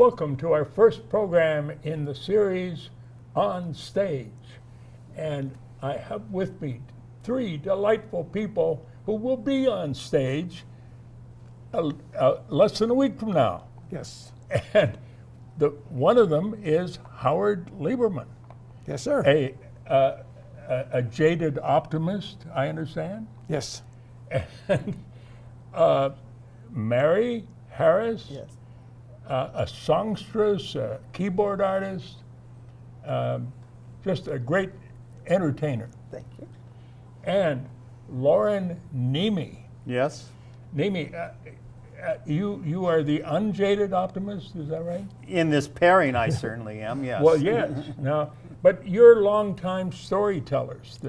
welcome to our first program in the series On Stage. And I have with me three delightful people who will be on stage less than a week from now. Yes. And one of them is Howard Lieberman, Yes, sir. a jaded optimist, I understand. Yes. And Mary Harris, Yes. a songstress, a keyboard artist, just a great entertainer. Thank you. And Loren Niemi. Yes. Niemi, you are the unjaded optimist, is that right? In this pairing, I certainly am, yes. Well, yes. Now, but you're longtime storytellers,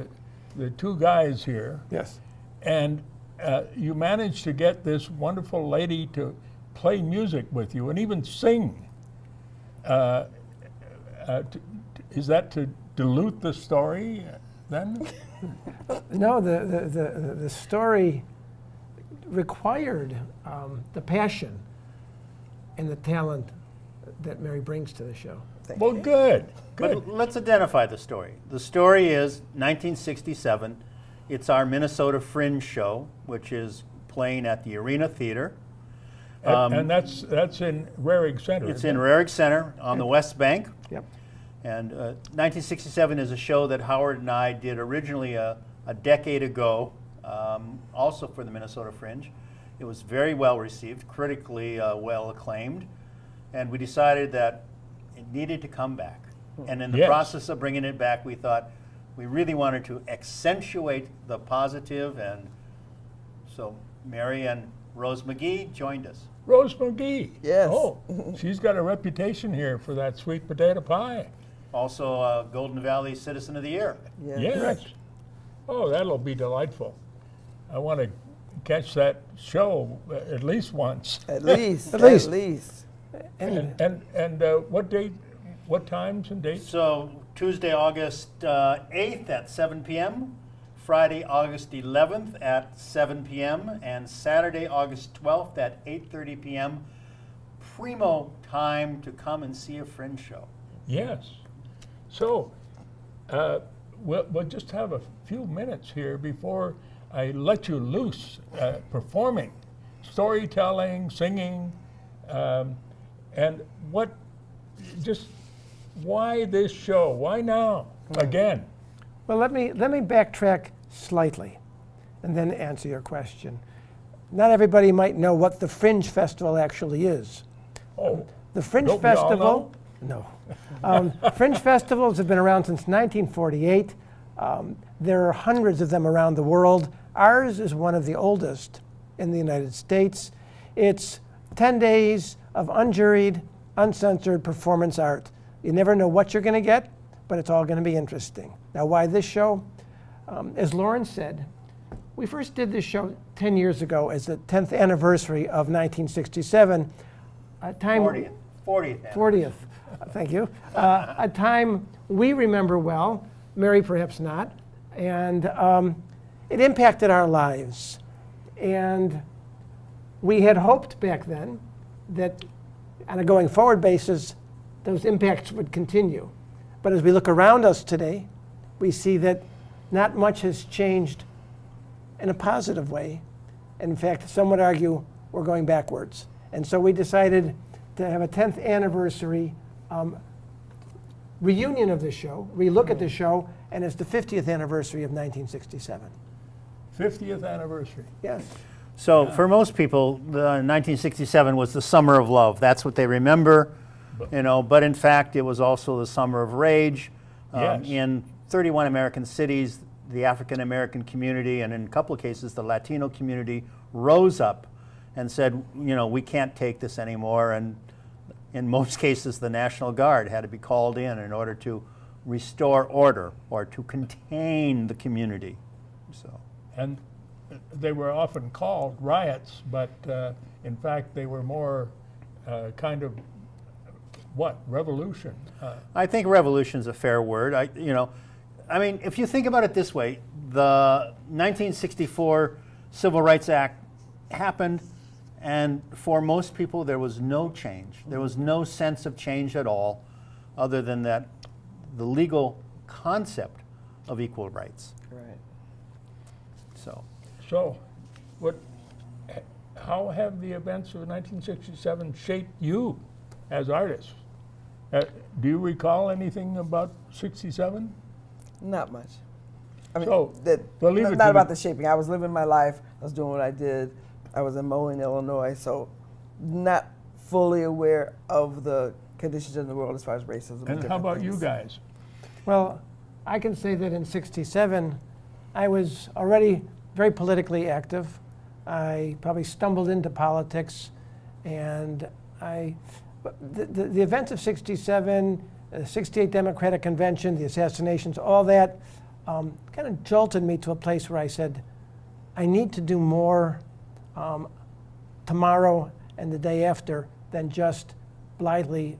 the two guys here, Yes. and you managed to get this wonderful lady to play music with you and even sing. Is that to dilute the story then? No, the story required the passion and the talent that Mary brings to the show. Thank Well, you. good. But let's identify the story. The story is 1967. It's our Minnesota Fringe show, which is playing at the Arena Theater. And that's in Rarig Center. It's isn't in it? Rarig Center on the West Bank. Yep. And 1967 is a show that Howard and I did originally a decade ago, also for the Minnesota Fringe. It was very well received, critically well acclaimed, and we decided that it needed to come back. And in the Yes. process of bringing it back, we thought we really wanted to accentuate the positive, and so Mary and Rose McGee joined us. Rose McGee. Yes. Oh, she's got a reputation here for that sweet potato pie. Also Golden Valley Citizen of the Year. Yes. Yes. Oh, that'll be delightful. I want to catch that show at least once. At least. At least. At least. And what date, what times and dates? So Tuesday, August 8th at 7 p.m., Friday, August 11th at 7 p.m., and Saturday, August 12th at 8:30 p.m. Primo time to come and see a Fringe show. Yes. So we'll just have a few minutes here before I let you loose performing, storytelling, singing, and why this show? Why now? Again. Well, let me backtrack slightly and then answer your question. Not everybody might know what the Fringe Festival actually is. Oh, The Fringe Don't we all Festival, no. Fringe festivals have been around since 1948. There are hundreds of them around the world. Ours is one of the oldest in the United States. It's 10 days of unjuried, uncensored performance art. You never know what you're going to get, but it's all going to be interesting. Now, why this show? As Loren said, we first did this show 10 years ago as the 10th anniversary of 1967. A time 40th. 40th, thank you. A time we remember well, Mary perhaps not, and it impacted our lives. And we had hoped back then that on a going forward basis, those impacts would continue. But as we look around us today, we see that not much has changed in a positive way. In fact, some would argue we're going backwards. And so we decided to have a 10th anniversary reunion of the show, relook at the show, and it's the 50th anniversary of 1967. 50th anniversary. Yes. So for most people, 1967 was the summer of love. That's what they remember, But in fact, it was also the summer of rage. Yes. In 31 American cities, the African American community, and in a couple of cases, the Latino community, rose up and said, we can't take this anymore. And in most cases, the National Guard had to be called in order to restore order or to contain the community. So. And they were often called riots, but in fact they were more kind of revolution. I think revolution is a fair word. If you think about it this way, the 1964 Civil Rights Act happened, And for most people, there was no change. There was no sense of change at all, other than that the legal concept of equal rights. Right. So, how have the events of 1967 shaped you as artists? Do you recall anything about 67? Not much. I mean, So, we'll leave it not to about the- the shaping. I was living my life. I was doing what I did. I was in Moline, Illinois, so not fully aware of the conditions in the world as far as racism. And how different about you things. guys? Well, I can say that in '67, I was already very politically active. I probably stumbled into politics, and the events of '67, the '68 Democratic Convention, the assassinations, all that kind of jolted me to a place where I said, I need to do more tomorrow and the day after than just blithely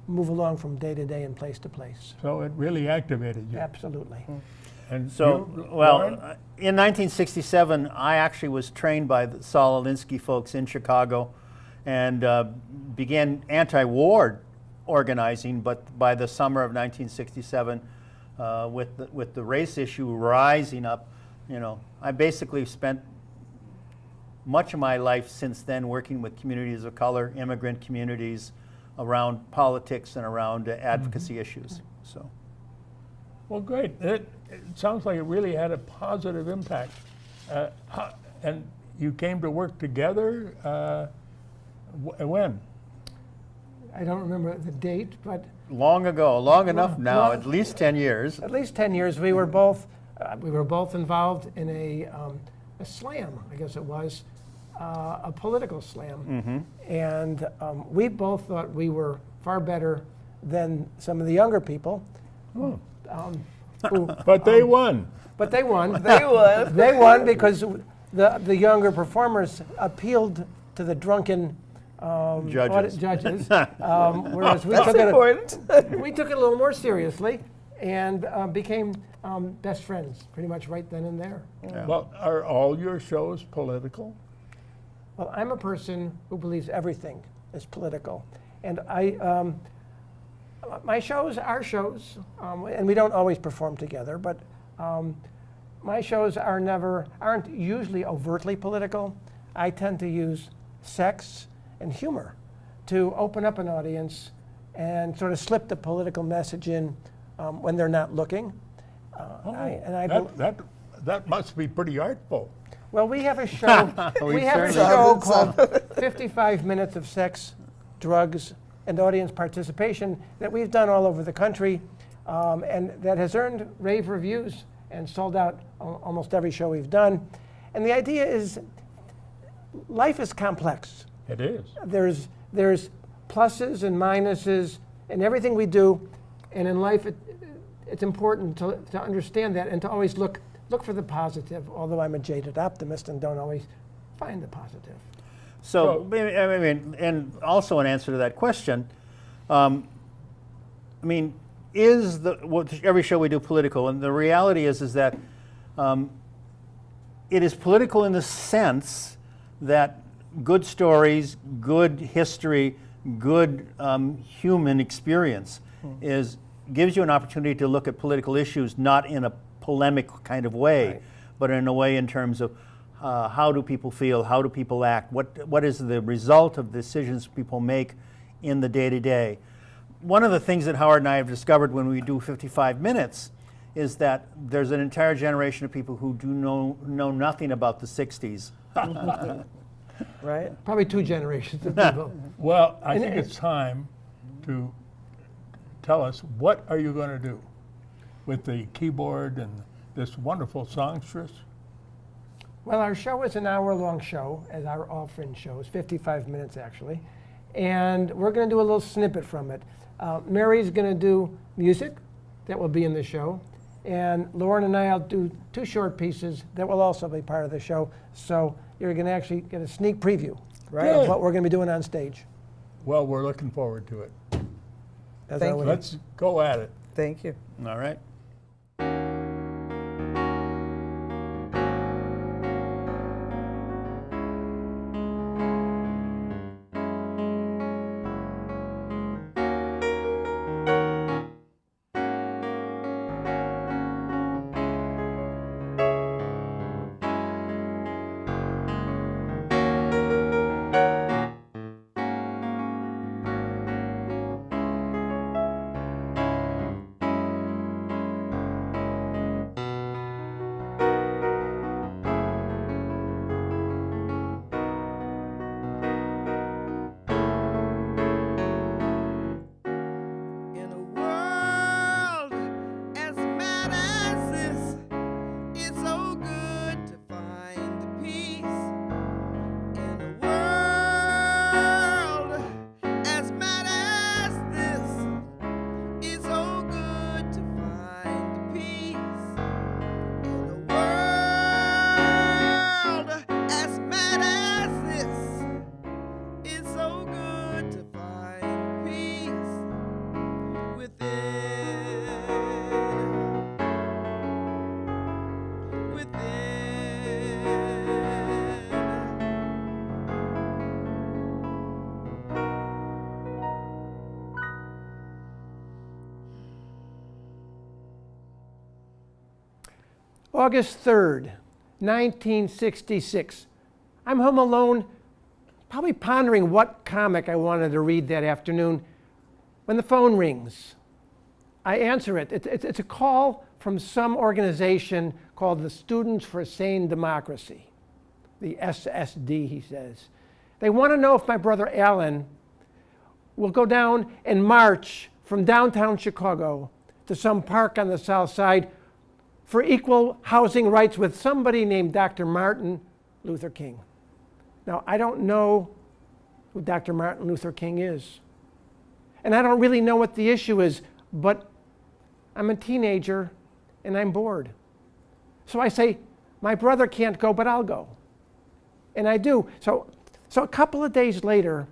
move along from day to day and place to place. So it really activated you. Absolutely. And So, you, well, Loren? in 1967, I actually was trained by the Saul Alinsky folks in Chicago and began anti-war organizing, but by the summer of 1967, with the race issue rising up, I basically spent much of my life since then working with communities of color, immigrant communities, around politics and around advocacy issues. So, Well, great. It sounds like it really had a positive impact. And you came to work together when? I don't remember the date, but long ago, long enough now, long- at least 10 years. at least 10 years. We were both involved in a slam, I guess it was, a political slam, and we both thought we were far better than some of the younger people. Who, But they won. but they won. They would. They won because the younger performers appealed to the drunken Judges. judges, whereas we That's took it. important. We took it a little more seriously and became best friends pretty much right then and there. Well, are all your shows political? Well, I'm a person who believes everything is political. And my shows are shows, and we don't always perform together, but my shows aren't usually overtly political. I tend to use sex and humor to open up an audience and sort of slip the political message in when they're not looking. That must be pretty artful. Well, we have a show. We we have a certainly show called 55 Minutes of Sex, Drugs, and Audience Participation that we've done all over the country, and that has earned rave reviews and sold out almost every show we've done. And the idea is, life is complex. It is. There's pluses and minuses in everything we do, and in life it's important to understand that and to always look for the positive, although I'm a jaded optimist and don't always find the positive. So, I mean, and also an answer to that question, I mean, every show we do political? And the reality is that it is political in the sense that good stories, good history, good human experience gives you an opportunity to look at political issues not in a polemic kind of way, Right. but in a way in terms of how do people feel, how do people act, what is the result of decisions people make in the day-to-day. One of the things that Howard and I have discovered when we do 55 minutes is that there's an entire generation of people who do know nothing about the 60s. Right? Probably two generations of people. Well, I think it's time to tell us, what are you going to do with the keyboard and this wonderful songstress? Well, our show is an hour-long show, as are all Fringe shows, 55 minutes actually. And we're going to do a little snippet from it. Mary's going to do music that will be in the show. And Loren and I will do two short pieces that will also be part of the show. So you're going to actually get a sneak preview of what we're going to be doing on stage. Well, we're looking forward to it. That's Thank our you. way. Let's go at it. Thank you. All right. August 3rd, 1966. I'm home alone, probably pondering what comic I wanted to read that afternoon, when the phone rings. I answer it. It's a call from some organization called the Students for Sane Democracy, the SSD, he says. They want to know if my brother Alan will go down and march from downtown Chicago to some park on the south side for equal housing rights with somebody named Dr. Martin Luther King. Now, I don't know who Dr. Martin Luther King is. And I don't really know what the issue is, but I'm a teenager and I'm bored. So I say, my brother can't go, but I'll go. And I do. So a couple of days later,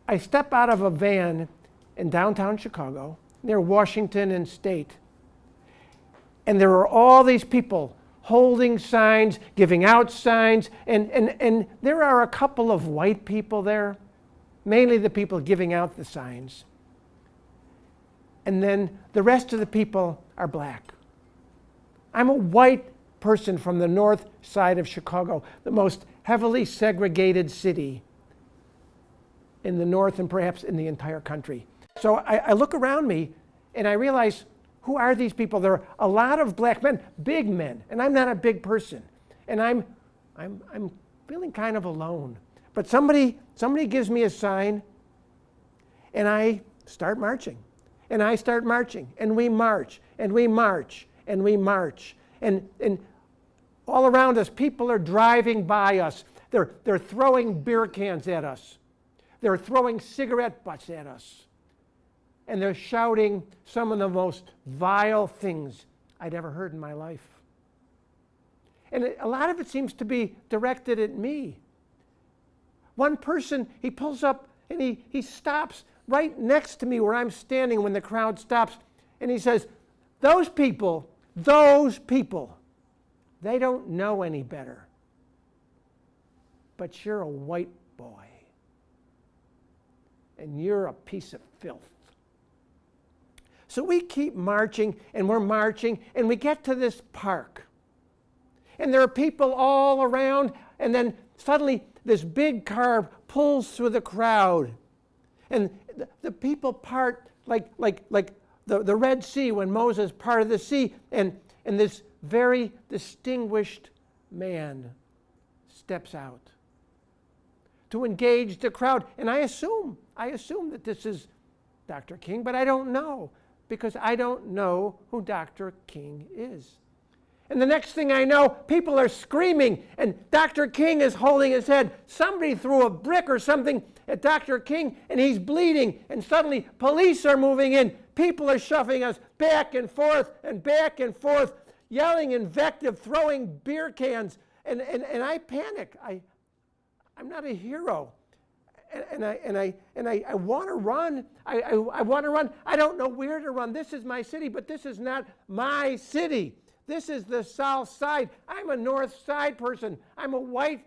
I step out of a van in downtown Chicago, near Washington and State. And there are all these people holding signs, giving out signs, and there are a couple of white people there, mainly the people giving out the signs. And then the rest of the people are black. I'm a white person from the north side of Chicago, the most heavily segregated city in the north and perhaps in the entire country. So I look around me and I realize, who are these people? There are a lot of black men, big men, and I'm not a big person. And I'm feeling kind of alone. But somebody gives me a sign and I start marching. And I start marching, and we march, and we march, and we march. And all around us, people are driving by us. They're throwing beer cans at us. They're throwing cigarette butts at us. And they're shouting some of the most vile things I'd ever heard in my life. And a lot of it seems to be directed at me. One person, he pulls up and he stops right next to me where I'm standing when the crowd stops. And he says, those people, they don't know any better. But you're a white boy. And you're a piece of filth. So we keep marching, and we're marching, and we get to this park. And there are people all around, and then suddenly this big car pulls through the crowd. And the people part like the Red Sea when Moses parted the sea, and this very distinguished man steps out to engage the crowd. And I assume that this is Dr. King, but I don't know, because I don't know who Dr. King is. And the next thing I know, people are screaming, and Dr. King is holding his head. Somebody threw a brick or something at Dr. King, and he's bleeding, and suddenly police are moving in. People are shoving us back and forth, yelling invective, throwing beer cans, and I panic. I'm not a hero. And I want to run. I want to run. I don't know where to run. This is my city, but this is not my city. This is the South Side. I'm a North Side person. I'm a white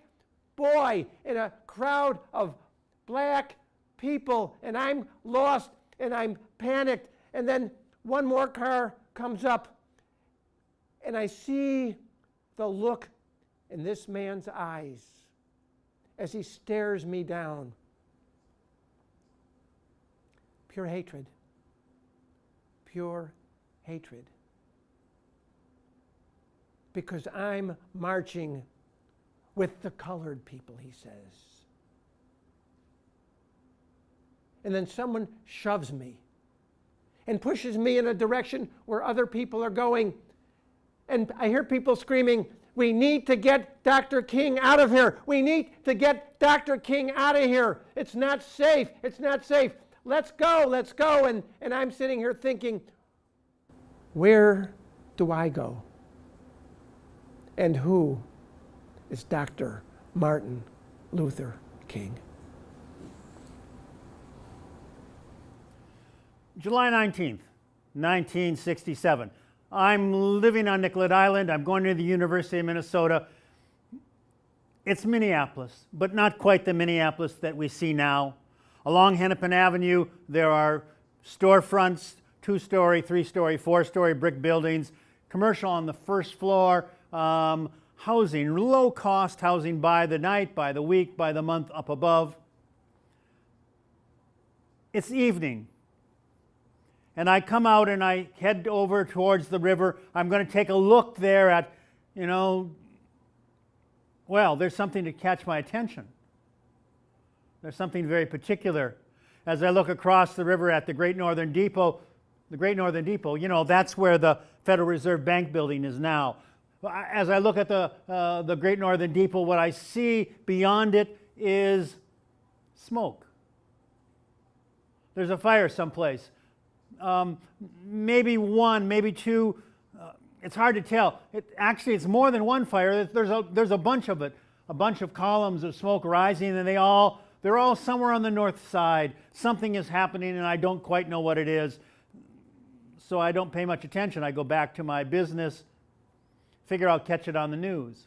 boy in a crowd of black people, and I'm lost, and I'm panicked. And then one more car comes up, and I see the look in this man's eyes as he stares me down. Pure hatred. Pure hatred. Because I'm marching with the colored people, he says. And then someone shoves me and pushes me in a direction where other people are going. And I hear people screaming, we need to get Dr. King out of here. We need to get Dr. King out of here. It's not safe. It's not safe. Let's go, let's go. And I'm sitting here thinking, where do I go? And who is Dr. Martin Luther King? July 19th, 1967. I'm living on Nicollet Island. I'm going to the University of Minnesota. It's Minneapolis, but not quite the Minneapolis that we see now. Along Hennepin Avenue, there are storefronts, 2-story, 3-story, 4-story brick buildings, commercial on the first floor, housing, low-cost housing by the night, by the week, by the month up above. It's evening, and I come out and I head over towards the river. I'm going to take a look there at, well, there's something to catch my attention. There's something very particular. As I look across the river at the Great Northern Depot, that's where the Federal Reserve Bank building is now. As I look at the Great Northern Depot, what I see beyond it is smoke. There's a fire someplace. Maybe one, maybe two. It's hard to tell. Actually, it's more than one fire. There's a bunch of it. A bunch of columns of smoke rising, and they're all somewhere on the north side. Something is happening, and I don't quite know what it is. So I don't pay much attention. I go back to my business, figure I'll catch it on the news.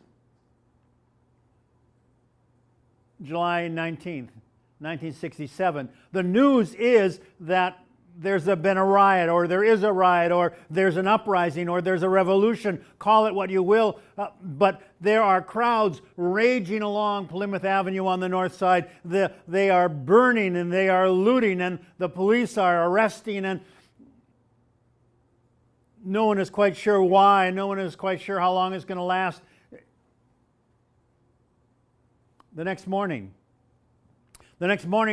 July 19th, 1967. The news is that there's been a riot, or there is a riot, or there's an uprising, or there's a revolution, call it what you will, but there are crowds raging along Plymouth Avenue on the north side. They are burning and they are looting, and the police are arresting, and no one is quite sure why, no one is quite sure how long it's going to last. The next morning,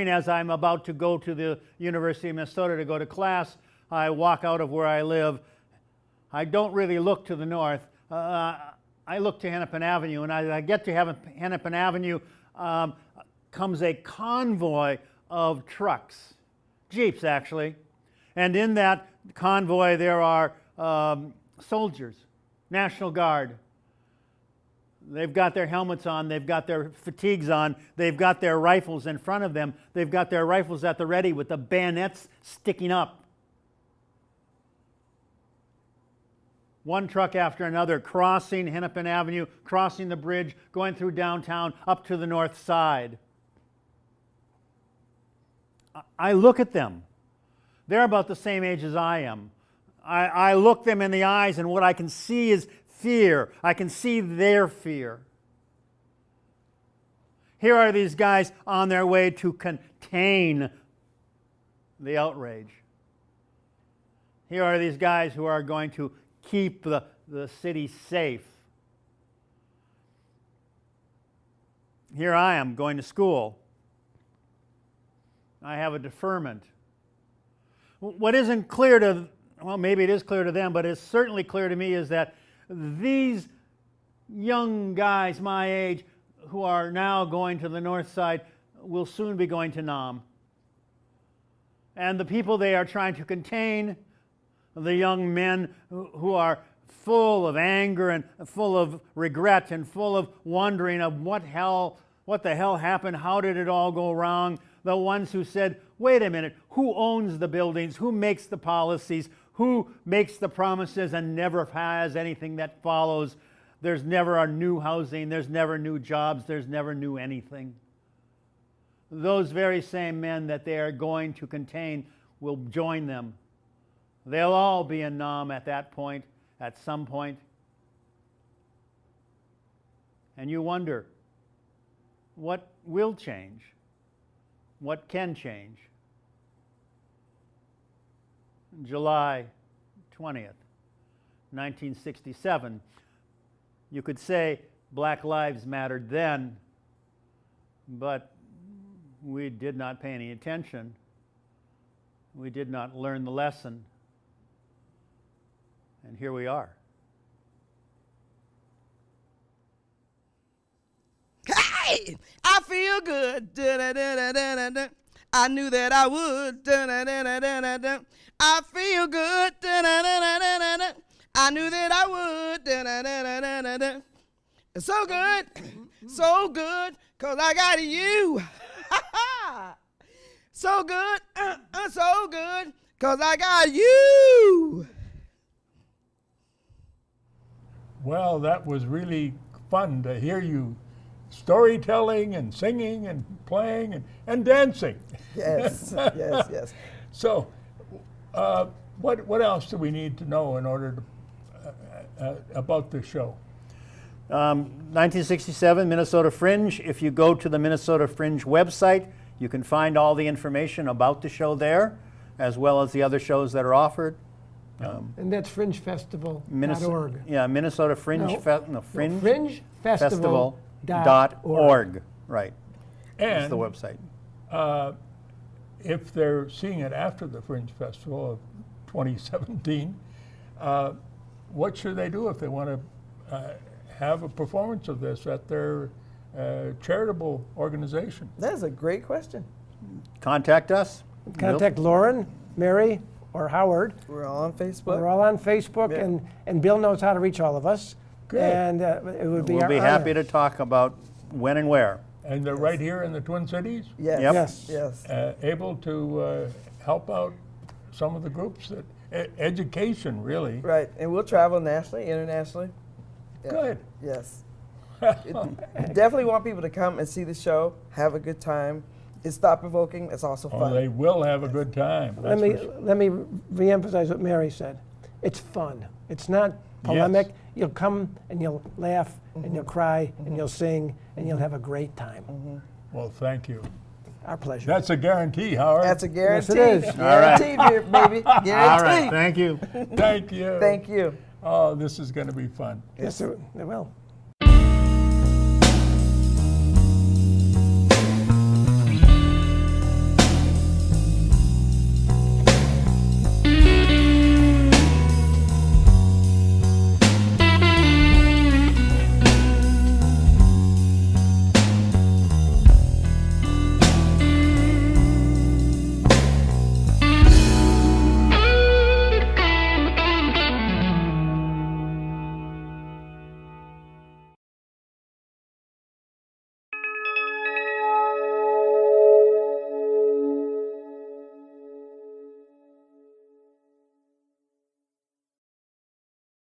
as I'm about to go to the University of Minnesota to go to class, I walk out of where I live. I don't really look to the north. I look to Hennepin Avenue, and as I get to Hennepin Avenue, comes a convoy of trucks, Jeeps actually, and in that convoy there are soldiers, National Guard. They've got their helmets on, they've got their fatigues on, they've got their rifles in front of them, they've got their rifles at the ready with the bayonets sticking up. One truck after another crossing Hennepin Avenue, crossing the bridge, going through downtown, up to the north side. I look at them. They're about the same age as I am. I look them in the eyes, and what I can see is fear. I can see their fear. Here are these guys on their way to contain the outrage. Here are these guys who are going to keep the city safe. Here I am going to school. I have a deferment. What isn't clear to, well, maybe it is clear to them, but it's certainly clear to me is that these young guys my age who are now going to the north side will soon be going to Nam. And the people they are trying to contain, the young men who are full of anger and full of regret and full of wondering of what the hell happened, how did it all go wrong, the ones who said, wait a minute, who owns the buildings, who makes the policies, who makes the promises and never has anything that follows. There's never a new housing, there's never new jobs, there's never new anything. Those very same men that they are going to contain will join them. They'll all be in Nam at that point, at some point. And you wonder, what will change? What can change? July 20th, 1967. You could say Black Lives mattered then, but we did not pay any attention. We did not learn the lesson. And here we are. Hey, I feel good. Da-da-da-da-da-da. I knew that I would. Da-da-da-da-da-da. I feel good. Da-da-da-da-da-da. I knew that I would. Da-da-da-da-da-da. It's so good, so good, 'cause I got you. So good, so good, 'cause I got you. Well, that was really fun to hear you storytelling and singing and playing and dancing. Yes, yes, yes. So, What else do we need to know in order to about this show? 1967 Minnesota Fringe. If you go to the Minnesota Fringe website, you can find all the information about the show there, as well as the other shows that are offered. And that's fringefestival.org. Yeah, Minnesota Fringe. No. Fringe Fringefestival.org. Right. And That's the website. if they're seeing it after the Fringe Festival of 2017, what should they do if they want to have a performance of this at their charitable organization? That is a great question. Contact us. Contact Loren, Mary, or Howard. We're all on Facebook. We're all on Facebook, Yeah. and Bill knows how to reach all of us. Good. And it would be We'll our be happy honor. to talk about when and where. And they're right here in the Twin Cities, Yes. Yep. Yes. Yes. able to help out some of the groups that education really. Right. And we'll travel nationally, internationally. Yeah. Good. Yes. Definitely want people to come and see the show, have a good time. It's thought-provoking. It's also Oh, fun. they will have a good time. Let that's for sure. me reemphasize what Mary said. It's fun. It's not polemic. Yes. You'll come and you'll laugh and you'll cry and you'll sing and you'll have a great time. Well, thank you. Our pleasure. That's a guarantee, Howard. That's a guarantee. Yes, it is. All right. Guaranteed, baby. Guaranteed. All right. Thank you. Thank you. Thank you. Oh, this is going to be fun. Yes, it will.